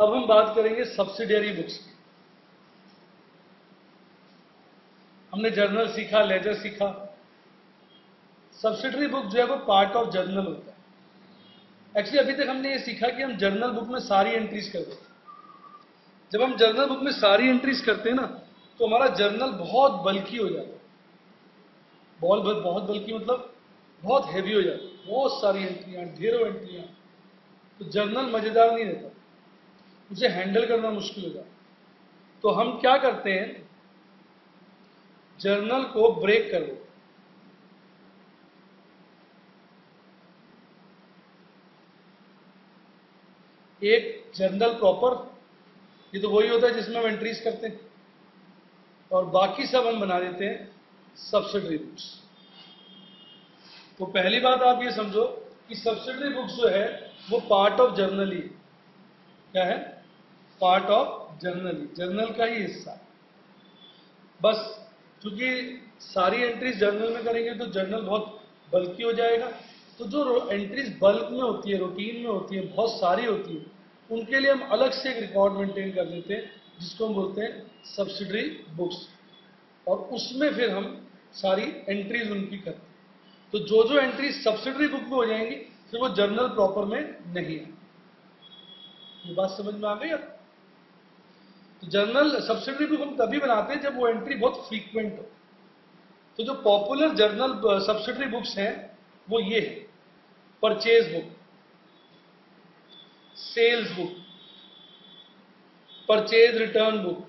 अब हम बात करेंगे सब्सिडियरी बुक्स की। हमने जर्नल सीखा, लेजर सीखा। सब्सिडरी बुक जो है वो पार्ट ऑफ जर्नल होता है। एक्चुअली अभी तक हमने ये सीखा कि हम जर्नल बुक में सारी एंट्रीज करते हैं। जब हम जर्नल बुक में सारी एंट्रीज करते हैं ना, तो हमारा जर्नल बहुत बल्कि हो जाता है। बहुत बल्कि मतलब बहुत हैवी हो जाता है, बहुत सारी एंट्रियां, ढेरों एंट्रियां। तो जर्नल मजेदार नहीं रहता, उसे हैंडल करना मुश्किल हो जाता है। तो हम क्या करते हैं, जर्नल को ब्रेक कर देते हैं। एक जर्नल प्रॉपर, ये तो वही होता है जिसमें हम एंट्रीज करते हैं, और बाकी सब हम बना देते हैं सब्सिडरी बुक्स। तो पहली बात आप ये समझो कि सब्सिडरी बुक्स जो है वो पार्ट ऑफ जर्नल ही है। क्या है? Part of journal he, journal का ही हिस्सा। बस क्योंकि सारी एंट्रीज जर्नल में करेंगे तो जर्नल बहुत बल्कि हो जाएगा। तो जो एंट्रीज बल्क में होती है, रूटीन में होती है, बहुत सारी होती है, उनके लिए हम अलग से एक रिकॉर्ड मेंटेन कर देते हैं जिसको हम बोलते हैं सब्सिडरी बुक्स। और उसमें फिर हम सारी एंट्रीज उनकी करते हैं। तो जो एंट्रीज सब्सिडरी बुक में हो जाएंगी फिर वो जर्नल प्रॉपर में नहीं है। ये बात समझ में आ गई अब? तो जर्नल सब्सिडरी बुक हम तभी बनाते हैं जब वो एंट्री बहुत फ्रीक्वेंट हो। तो जो पॉपुलर जर्नल सब्सिडरी बुक्स हैं वो ये है: purchase book, sales book, purchase return book,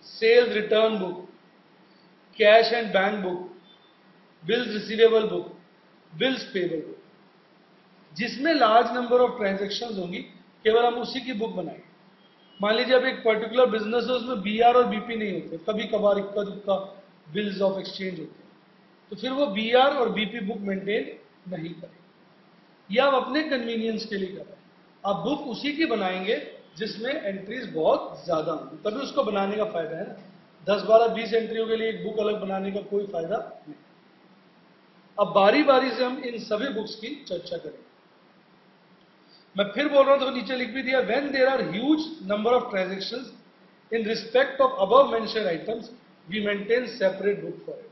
sales return book, cash and bank book, bills receivable book, bills payable book. जिसमें लार्ज नंबर ऑफ ट्रांजेक्शन्स होंगी केवल हम उसी की बुक बनाएंगे। मान लीजिए अब एक पर्टिकुलर बिजनेस है, उसमें बीआर और बीपी नहीं होते, कभी कभार इक्का दुक्का बिल्स ऑफ एक्सचेंज होते हैं, तो फिर वो बीआर और बीपी बुक मेंटेन नहीं करें। या आप अपने कन्वीनियंस के लिए कर रहे हैं, आप बुक उसी की बनाएंगे जिसमें एंट्रीज बहुत ज्यादा होंगी, तभी उसको बनाने का फायदा है ना। 10, 12, 20 एंट्रियों के लिए एक बुक अलग बनाने का कोई फायदा नहीं। अब बारी बारी से हम इन सभी बुक्स की चर्चा करेंगे। मैं फिर बोल रहा हूं, तो नीचे लिख भी दिया, when there are huge number of transactions in respect of above mention items we maintain separate book for it.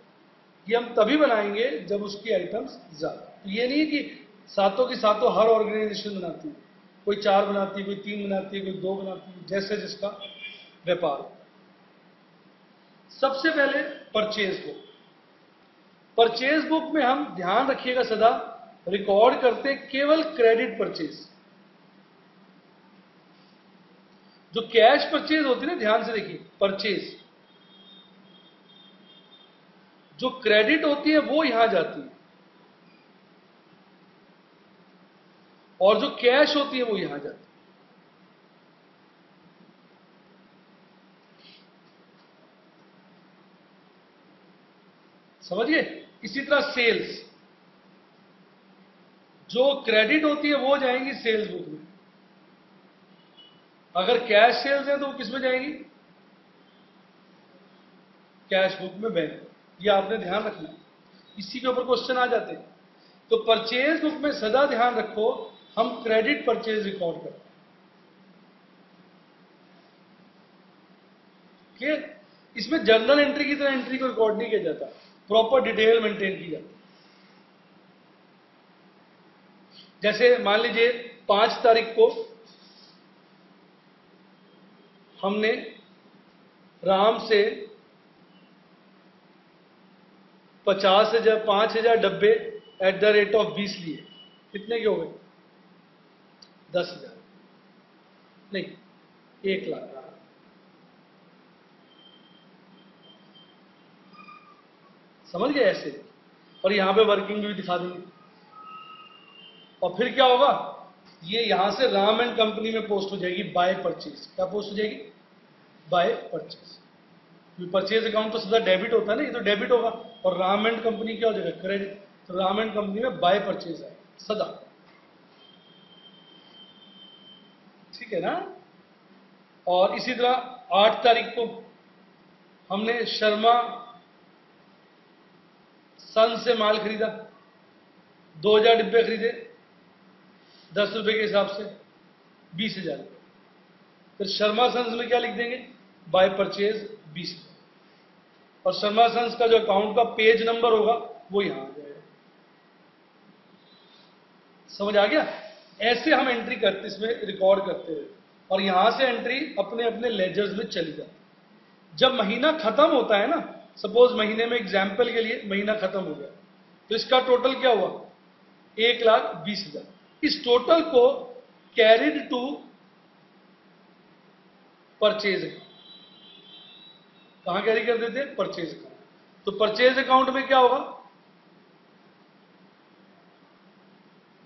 ये हम तभी बनाएंगे जब उसकी आइटम्स ज्यादा। तो ये नहीं है कि सातों की सातों हर ऑर्गेनाइजेशन बनाती है, कोई 4 बनाती है, कोई 3 बनाती है, कोई 2 बनाती है, जैसे जिसका व्यापार। सबसे पहले परचेज बुक। परचेज बुक में हम ध्यान रखिएगा सदा रिकॉर्ड करते केवल क्रेडिट परचेज। जो कैश परचेज होती है ना, ध्यान से देखिए, परचेज जो क्रेडिट होती है वो यहां जाती है, और जो कैश होती है वो यहां जाती है। समझिए? इसी तरह सेल्स, जो क्रेडिट होती है वो जाएंगी सेल्स बुक में। अगर कैश सेल्स है तो वो किस में जाएंगी? कैश बुक में, बैंक। ये आपने ध्यान रखना, इसी के ऊपर क्वेश्चन आ जाते हैं। तो परचेज बुक में सदा ध्यान रखो हम क्रेडिट परचेज रिकॉर्ड करते हैं। इसमें जर्नल एंट्री की तरह एंट्री को रिकॉर्ड नहीं किया जाता, प्रॉपर डिटेल मेंटेन की जाती। जैसे मान लीजिए 5 तारीख को हमने राम से 5,000 डब्बे @20 लिए। कितने के हो गए? 10,000 नहीं, 1,00,000। समझ गए? ऐसे। और यहां पे वर्किंग भी दिखा देंगे। और फिर क्या होगा, ये यहां से राम एंड कंपनी में पोस्ट हो जाएगी बाय परचेज। क्या पोस्ट हो जाएगी? By purchase. परचेज अकाउंट तो सदा डेबिट होता है ना, ये तो डेबिट होगा, और राम एंड कंपनी क्या हो जाएगा? क्रेडिट। तो राम एंड कंपनी में बाय परचेज है सदा। ठीक है ना? और इसी तरह 8 तारीख को हमने शर्मा सन से माल खरीदा, 2,000 डिब्बे खरीदे, 10 रुपए के हिसाब से 20,000 रुपये। फिर शर्मा सन्स में क्या लिख देंगे, बाय परचेज 20, और शर्मा सन्स का जो अकाउंट का पेज नंबर होगा वो यहां आ जाएगा। समझ आ गया? ऐसे हम एंट्री करते, इसमें रिकॉर्ड करते हैं, और यहां से एंट्री अपने अपने लेजर्स में चली जाती। जब महीना खत्म होता है ना, सपोज महीने में एग्जाम्पल के लिए महीना खत्म हो गया, तो इसका टोटल क्या हुआ, 1,20,000। इस टोटल को कैरिड टू परचेज अकाउंट, कहां कैरी कर देते हैं, परचेज अकाउंट। तो परचेज अकाउंट में क्या होगा,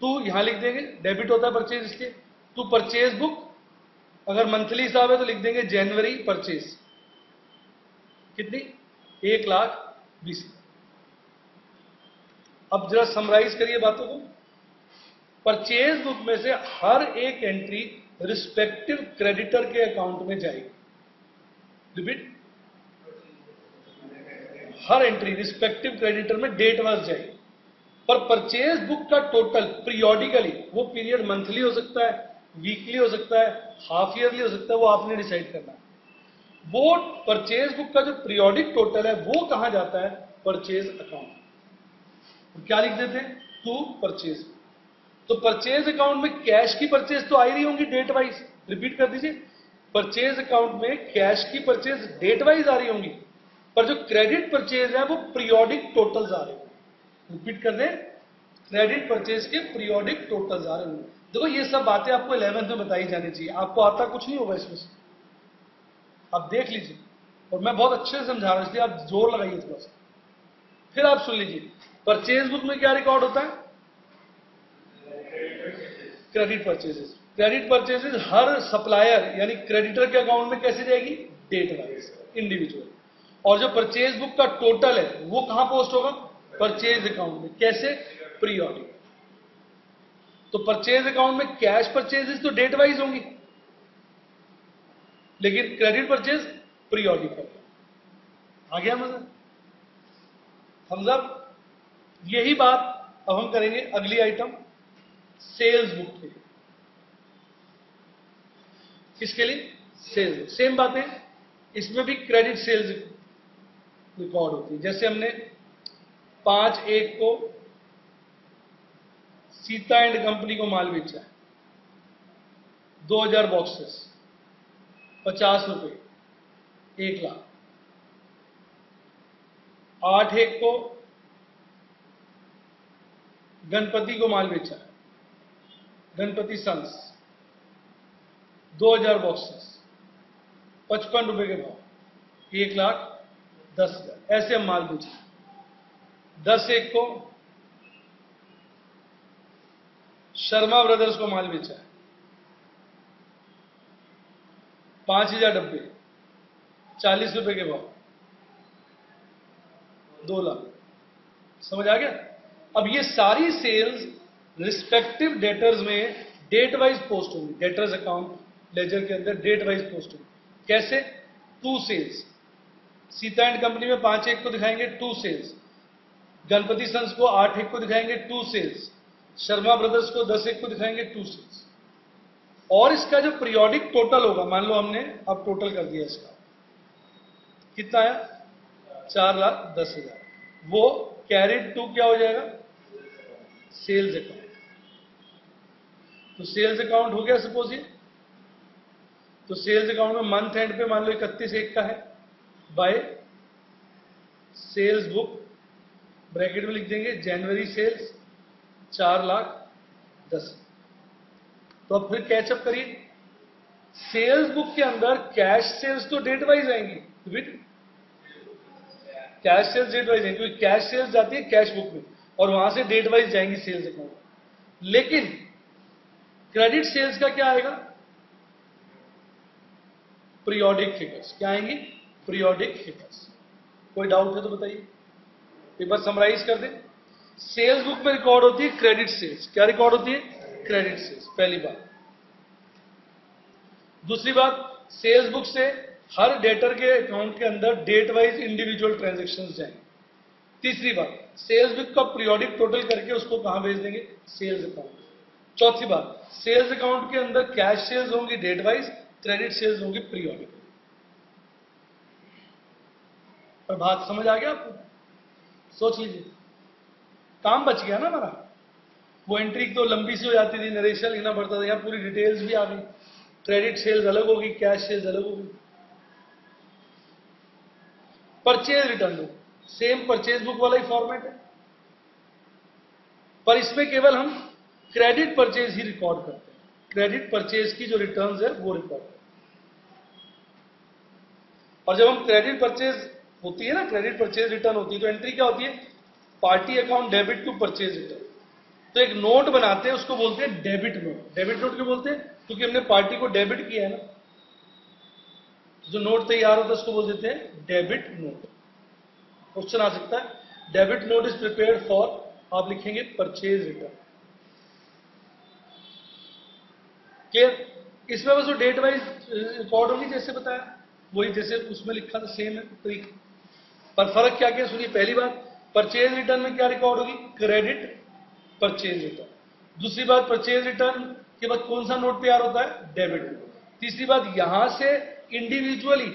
टू यहां लिख देंगे, डेबिट होता है परचेज, इसके टू परचेज बुक। अगर मंथली हिसाब है तो लिख देंगे जनवरी परचेज, कितनी, 1,20,000। अब जरा समराइज करिए बातों को। परचेज बुक में से हर एक एंट्री रिस्पेक्टिव क्रेडिटर के अकाउंट में जाएगी। रिपीट, हर एंट्री रिस्पेक्टिव क्रेडिटर में डेट वाइज जाएगी। पर परचेज बुक का टोटल पीरियोडिकली, वो पीरियड मंथली हो सकता है, वीकली हो सकता है, हाफ ईयरली हो सकता है, वो आपने डिसाइड करना है। वो परचेज बुक का जो पीरियोडिक टोटल है वो कहां जाता है, परचेज अकाउंट। क्या लिख देते हैं, टू परचेज। तो परचेज अकाउंट में कैश की परचेज तो आ ही रही होंगी डेट वाइज। रिपीट कर दीजिए, परचेज अकाउंट में कैश की परचेज डेट वाइज आ रही होंगी, पर जो क्रेडिट परचेज है वो पीरियोडिक टोटल्स आ रहे होंगे। रिपीट कर दें, क्रेडिट परचेज के पीरियोडिक टोटल्स आ रहे होंगे। देखो ये सब बातें आपको 11th में बताई जानी चाहिए, आपको आता कुछ नहीं होगा इसमें से, आप देख लीजिए, और मैं बहुत अच्छे से समझा रहा हूं, इसलिए आप जोर लगाइए थोड़ा सा। फिर आप सुन लीजिए, परचेज बुक में क्या रिकॉर्ड होता है, क्रेडिट परचेजेस। क्रेडिट परचेजेस हर सप्लायर यानी क्रेडिटर के अकाउंट में कैसे जाएगी, डेट वाइज, इंडिविजुअल। और जो परचेज बुक का टोटल है वो कहां पोस्ट होगा, परचेज अकाउंट में। कैसे, पीरियोडिक। तो परचेज अकाउंट में कैश परचेजेस तो डेट वाइज होंगी, लेकिन क्रेडिट परचेज पीरियोडिक होगा। आ गया मजा? हम सब यही बात अब हम करेंगे अगली आइटम, सेल्स बुक के लिए। किसके लिए, सेल्स बुक। सेम बात है, इसमें भी क्रेडिट सेल्स रिकॉर्ड होती है। जैसे हमने 5/1 को सीता एंड कंपनी को माल बेचा है, 2000 बॉक्सेस, 50 रुपए, 1,00,000। 8/1 को गणपति को माल बेचा है, गणपति सन्स, 2000 बॉक्सेस, 55 रुपए के भाव, 1,10,000। ऐसे हम माल बेचे। 10/1 को शर्मा ब्रदर्स को माल बेचा है, 5,000 डब्बे, 40 रुपए के भाव, 2,00,000। समझ आ गया? अब ये सारी सेल्स रिस्पेक्टिव डेटर्स में डेट वाइज पोस्ट होंगी, डेटर्स अकाउंट लेजर के अंदर डेट वाइज पोस्ट होंगी। कैसे, to sales. Sita and company में 5/1 को दिखाएंगे टू सेल्स, गणपति सन्स को 8/1 को दिखाएंगे टू सेल्स, शर्मा ब्रदर्स को 10/1 को दिखाएंगे टू सेल्स। और इसका जो पीरियोडिक टोटल होगा, मान लो हमने अब टोटल कर दिया इसका, कितना आया, 4,10,000, वो कैरिड टू क्या हो जाएगा, सेल्स अकाउंट। तो सेल्स अकाउंट हो गया सपोज ये। तो सेल्स अकाउंट में मंथ एंड पे मान लो 31/1 का है, बाय सेल्स बुक, ब्रैकेट में लिख देंगे जनवरी सेल्स 4,10,000। तो अब फिर कैचअप करिए, सेल्स बुक के अंदर कैश सेल्स तो डेट वाइज आएंगी, कैश सेल्स डेट वाइज आएंगी, क्योंकि कैश सेल्स जाती है कैश बुक में और वहां से डेट वाइज जाएंगी सेल्स अकाउंट। लेकिन क्रेडिट सेल्स का क्या आएगा, पीरियोडिक फिगर्स। क्या आएंगी, पीरियोडिक फिगर्स। कोई डाउट है तो बताइए, एक बार समराइज कर दें। सेल्स बुक में रिकॉर्ड होती है क्रेडिट सेल्स। क्या रिकॉर्ड होती है, क्रेडिट सेल्स, पहली बात। दूसरी बात, सेल्स बुक से हर डेटर के अकाउंट के अंदर डेट वाइज इंडिविजुअल ट्रांजेक्शन जाएंगे। तीसरी बात, सेल्स बुक का पीरियोडिक टोटल करके उसको कहां भेज देंगे, सेल्स अकाउंट। चौथी बात, सेल्स अकाउंट के अंदर कैश सेल्स होंगी डेट वाइज, क्रेडिट सेल्स होंगी पीरियोडिकली। पर बात समझ आ गया आपको? सोच लीजिए, काम बच गया ना हमारा। वो एंट्री तो लंबी सी हो जाती थी, नरेशन लिखना पड़ता था, यहाँ पूरी डिटेल्स भी आ गई। क्रेडिट सेल्स अलग होगी, कैश सेल्स अलग होगी। Purchase return book, same purchase book वाला ही फॉर्मेट है, पर इसमें केवल हम क्रेडिट परचेज ही रिकॉर्ड करते हैं। क्रेडिट परचेज की जो रिटर्न्स है वो रिकॉर्ड करते हैं। और जब हम क्रेडिट परचेज होती है ना, क्रेडिट परचेज रिटर्न होती है, तो एंट्री क्या होती है? Party account debit to purchase return. तो एक नोट बनाते हैं, उसको बोलते हैं डेबिट नोट। डेबिट नोट क्यों बोलते हैं? क्योंकि हमने पार्टी को डेबिट किया है ना। जो नोट तैयार होता है उसको बोल देते हैं डेबिट नोट। क्वेश्चन आ सकता है, debit note is prepared for, आप लिखेंगे परचेज रिटर्न। क्लियर? इसमें बस वो डेट वाइज रिकॉर्ड होगी, जैसे बताया वही जैसे उसमें लिखा था, सेम है तरीका। पर फर्क क्या क्या सुनिए। पहली बात, परचेज रिटर्न में क्या रिकॉर्ड होगी? Credit purchase return. दूसरी बात, परचेज रिटर्न के बाद कौन सा नोट तैयार होता है? Debit note. तीसरी बात, यहां से individually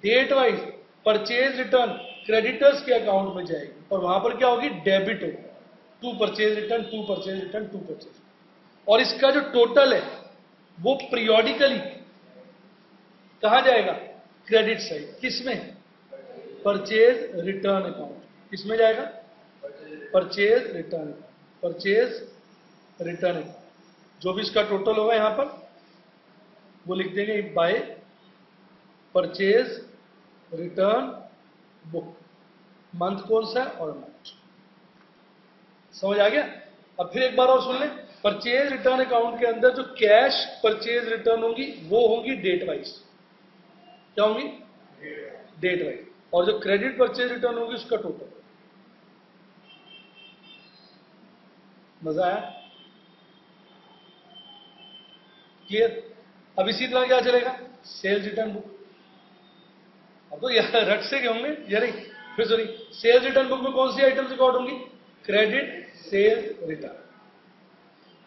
date wise purchase return creditors के अकाउंट में जाएगी और वहां पर क्या होगी? डेबिट होगी। To purchase return, to purchase return, to purchase. और इसका जो टोटल है वो पीरियोडिकली कहां जाएगा? Credit side. किसमें? Purchase return account. किसमें जाएगा? Purchase return, purchase return account. जो भी इसका टोटल होगा यहां पर वो लिख देंगे by purchase return book. Month कौन सा है और अमाउंट। समझ आ गया? अब फिर एक बार और सुन लें। परचेज रिटर्न अकाउंट के अंदर जो कैश परचेज रिटर्न होगी वो होंगी डेट वाइज। क्या होंगी? Date wise. और जो क्रेडिट परचेज रिटर्न होगी उसका टोटल। मजा आया? क्लियर? अब इसी तरह क्या चलेगा? Sales return book. अब तो यार रट से क्यों होंगे यार? फिर सॉरी, सेल्स रिटर्न बुक में कौन सी आइटम्स रिकॉर्ड होंगी? Credit sales return.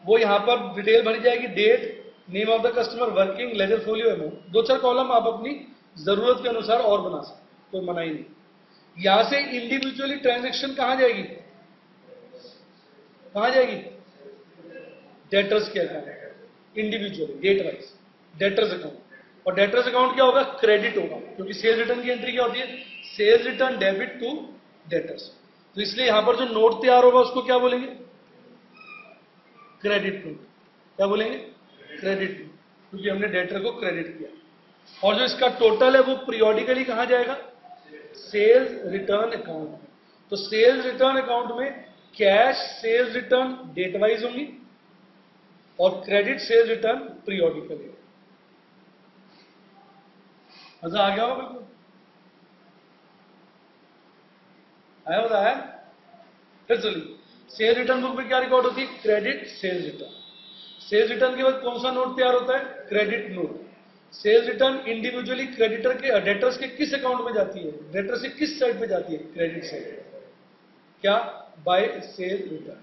वो यहां पर डिटेल भरी जाएगी, date, name of the customer, working, ledger folio, amount. दो चार कॉलम आप अपनी जरूरत के अनुसार और बना सकते, कोई मना ही नहीं। यहां से इंडिविजुअली ट्रांजेक्शन कहां जाएगी? कहां जाएगी? डेटर्स के account, individually date wise debtors account. और डेटर्स अकाउंट क्या होगा? क्रेडिट होगा, क्योंकि सेल्स रिटर्न की एंट्री क्या होती है? Sales return debit to debtors. तो इसलिए यहां पर जो नोट तैयार होगा उसको क्या बोलेंगे? Credit note. क्या बोलेंगे? क्रेडिट नोट, क्योंकि हमने डेटर को क्रेडिट किया। और जो इसका टोटल है वो पीरियोडिकली कहां जाएगा? सेल्स रिटर्न अकाउंट में। तो सेल्स रिटर्न अकाउंट में cash sales return date wise होंगी और क्रेडिट सेल्स रिटर्न पीरियोडिकली। मजा आ गया होगा? बिल्कुल आया? मजा आया? फिर चलिए, सेल्स रिटर्न बुक में क्या रिकॉर्ड होती है? Credit sales return. Sales return के बाद कौन सा नोट तैयार होता है? Credit note. Sales return individually creditor के डेटर्स के किस अकाउंट में जाती है? डेटर्स के किस साइड पे जाती है? Credit side. क्या? By sales return.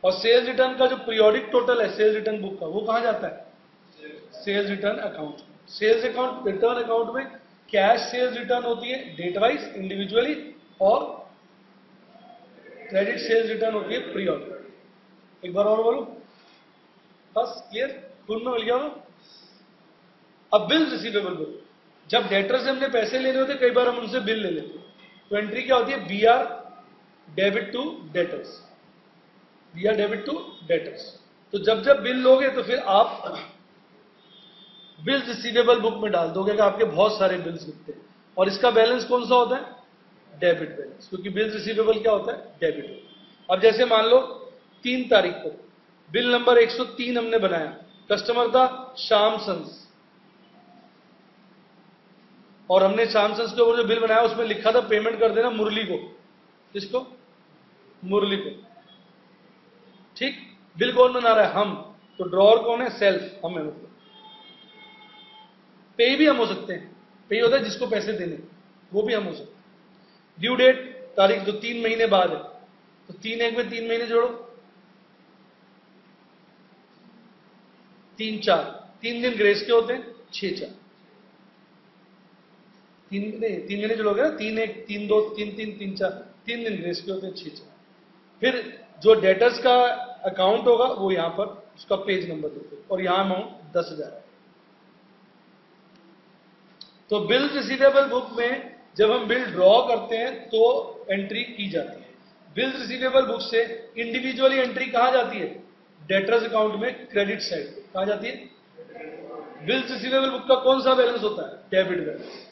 और सेल्स रिटर्न का जो पीरियोडिक टोटल है सेल्स रिटर्न बुक का, वो कहां जाता है? Sales return account. Sales account return account में कैश सेल्स रिटर्न होती है डेट वाइज इंडिविजुअली, और क्रेडिट सेल्स रिटर्न होती है पीरियोडिक। एक बार और बोलो, बस क्लियर? फुल में मिल गया हो? अब बिल रिसीवेबल बुक, जब डेटर से हमने पैसे लेने होते कई बार हम उनसे बिल ले लेते, तो एंट्री क्या होती है? B R debit to debtors. B R debit to debtors. तो जब जब बिल लोगे तो फिर आप बिल रिसीवेबल बुक में डाल दोगे, अगर आपके बहुत सारे बिल्स लिखते हैं। और इसका बैलेंस कौन सा होता है? डेबिट बैलेंस, क्योंकि बिल रिसीवेबल क्या होता है? डेबिट। अब जैसे मान लो 3 तारीख को बिल नंबर 103 हमने बनाया, कस्टमर था श्याम सन्स, और हमने श्याम सन्स के ऊपर जो बिल बनाया उसमें लिखा था पेमेंट कर देना मुरली को। किसको? मुरली को। ठीक? बिल कौन बना रहा है? हम। तो ड्रॉअर कौन है? सेल्फ, हम है। मतलब पे भी हम हो सकते हैं, पे होता है जिसको पैसे देने, वो भी हम हो सकते हैं। ड्यू डेट तारीख जो 3 महीने बाद है, तो 3 1 में 3 महीने जोड़ो, 3 4, 3 दिन ग्रेस के होते हैं, 6 4। तीन महीने जो लोग हैं ना, 3 1 3 2 3 3 3 4, 3 दिन ग्रेस के होते हैं, 6 4। फिर जो डेटर्स का अकाउंट होगा वो यहाँ पर उसका पेज नंबर देते हैं, और यहाँ अमाउंट 10,000 है। तो बिल रिसीवेबल बुक में जब हम बिल ड्रॉ करते हैं तो एंट्री की जाती है। बिल रिसीवेबल बुक से इंडिविजुअली एंट्री कहाँ जाती है? डेटर्स अकाउंट में क्रेडिट साइड पे कहाँ जाती है? बिल रिसीवेबल बुक का कौन सा बैलेंस होता है? Debit balance.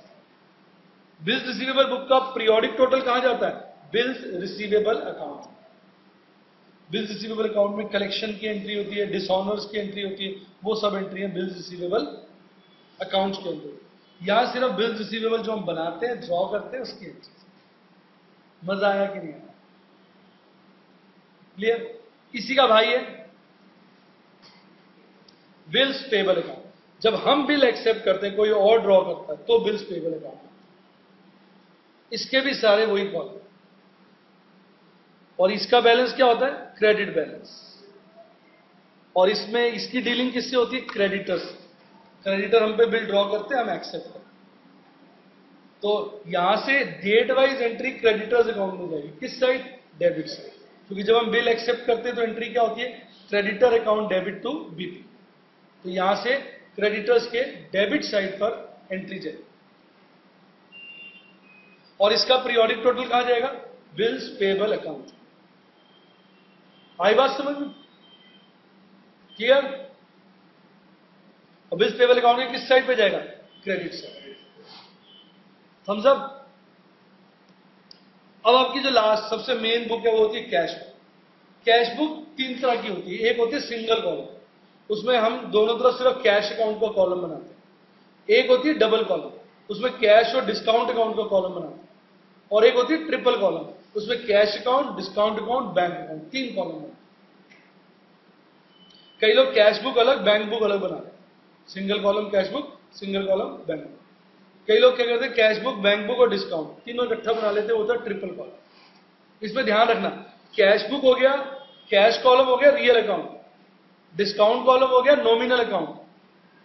Bill receivable book का पीरियोडिक टोटल कहां जाता है? Bill receivable account. Bill receivable account में कलेक्शन की एंट्री होती है, डिसऑनर्स की एंट्री होती है, वो सब एंट्री है बिल रिसीवेबल अकाउंट्स के अंदर। यहां सिर्फ बिल रिसीवेबल जो हम बनाते हैं, ड्रॉ करते हैं, उसकी एंट्री। मजा आया कि नहीं आया? क्लियर? इसी का भाई है बिल्स पेबल अकाउंट। जब हम बिल एक्सेप्ट करते हैं, कोई और ड्रॉ करता है, तो बिल्स पेबल अकाउंट। इसके भी सारे वही कॉलम, और इसका बैलेंस क्या होता है? Credit balance. और इसमें इसकी डीलिंग किससे होती है? क्रेडिटर्स। क्रेडिटर हम पे बिल ड्रॉ करते हैं, हम एक्सेप्ट करते हैं। तो यहां से date wise entry creditors account में जाएगी। किस साइड? Debit side. क्योंकि जब हम बिल एक्सेप्ट करते हैं तो एंट्री क्या होती है? Creditor account debit to BP. तो यहां से क्रेडिटर्स के डेबिट साइड पर एंट्री जाएगी, और इसका पीरियोडिक टोटल कहां जाएगा? Bills payable account. आई बात समझ में? क्लियर? और बिल्स पेबल अकाउंट के किस साइड पे जाएगा? Credit side. Thumbs up. अब आपकी जो लास्ट सबसे मेन बुक है वो होती है कैश बुक। कैश बुक 3 तरह की होती है। एक होती है सिंगल कॉलम, उसमें हम दोनों तरफ सिर्फ कैश अकाउंट का कॉलम बनाते हैं। एक होती है डबल कॉलम, उसमें कैश और डिस्काउंट अकाउंट का कॉलम बनाते हैं। और एक होती है ट्रिपल कॉलम, उसमें कैश अकाउंट, डिस्काउंट अकाउंट, बनाते हैं। 3 कॉलम बनाते हैं। कई लोग कैश बुक अलग, बैंक बुक अलग बनाते हैं। Single column cash book, single column bank book. कई लोग क्या करते हैं? कैश बुक, बैंक बुक और डिस्काउंट तीनों इकट्ठा बना लेते हैं, वो होता है ट्रिपल कॉलम। इसमें ध्यान रखना, कैश बुक हो गया, कैश कॉलम हो गया रियल अकाउंट, डिस्काउंट कॉलम हो गया नॉमिनल अकाउंट,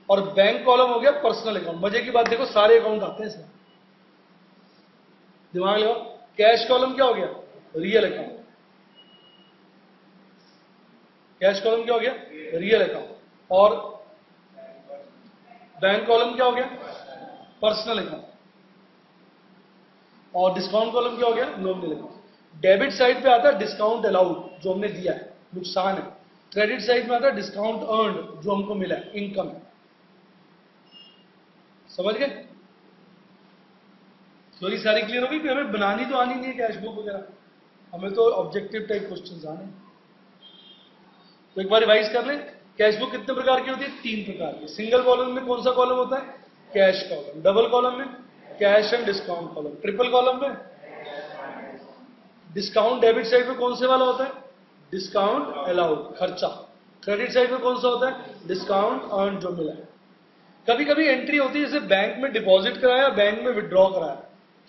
और बैंक कॉलम हो गया पर्सनल अकाउंट। मजे की बात देखो, सारे अकाउंट आते हैं इसमें। दिमाग लगाओ, कैश कॉलम क्या हो गया? Real account. कैश कॉलम क्या हो गया? Real account. और बैंक कॉलम क्या हो गया? Personal account. और डिस्काउंट कॉलम क्या हो गया? Nominal account. डेबिट साइड पे आता है डिस्काउंट अलाउड, जो हमने दिया है, नुकसान है। क्रेडिट साइड में आता है डिस्काउंट अर्न्ड, जो हमको मिला है, इनकम है। समझ गए? स्टोरी सारी क्लियर होगी कि हमें बनानी तो आनी नहीं है कैश बुक वगैरह, हमें तो ऑब्जेक्टिव टाइप क्वेश्चन आने। तो एक बार रिवाइज कर लें, कैश बुक कितने प्रकार की होती है? 3 प्रकार की। सिंगल कॉलम में कौन सा कॉलम होता है? Cash column. डबल कॉलम में cash and discount column. Triple column में डिस्काउंट डेबिट साइड में कौन से वाला होता है? डिस्काउंट अलाउड, खर्चा। क्रेडिट साइड में कौन सा होता है? डिस्काउंट अर्न, जो मिला है। कभी कभी एंट्री होती है जैसे बैंक में डिपॉजिट कराया, बैंक में विड्रॉ कराया,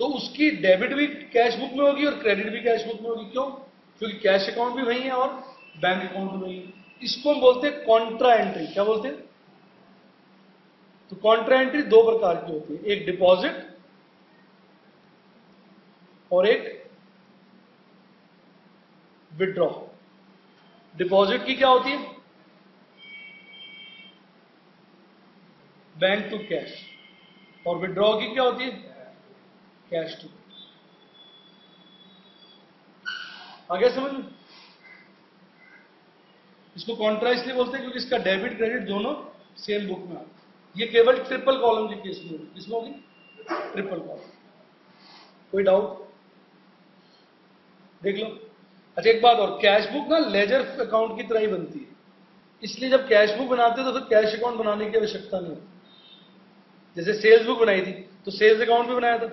तो उसकी डेबिट भी कैश बुक में होगी और क्रेडिट भी कैश बुक में होगी। क्यों? क्योंकि कैश अकाउंट भी वही है और बैंक अकाउंट भी वही है। इसको हम बोलते हैं कॉन्ट्रा एंट्री। क्या बोलते हैं? तो कॉन्ट्रा एंट्री 2 प्रकार की होती है, एक डिपॉजिट और एक विड्रॉ। डिपॉजिट की क्या होती है? Bank to cash. और विड्रॉ की क्या होती है? Cash to. आगे समझ में? इसको कॉन्ट्रा इसलिए बोलते हैं क्योंकि इसका डेबिट क्रेडिट दोनों सेम बुक में आते हैं। ये केवल ट्रिपल कॉलम के केस में होगी। किसमें होगी? Triple column. कोई डाउट? देख लो। अच्छा एक बात और, कैश बुक ना लेजर अकाउंट की तरह ही बनती है, इसलिए जब कैश बुक बनाते हो तो फिर कैश अकाउंट बनाने की आवश्यकता नहीं होती। जैसे सेल्स बुक बनाई थी तो सेल्स अकाउंट भी बनाया था,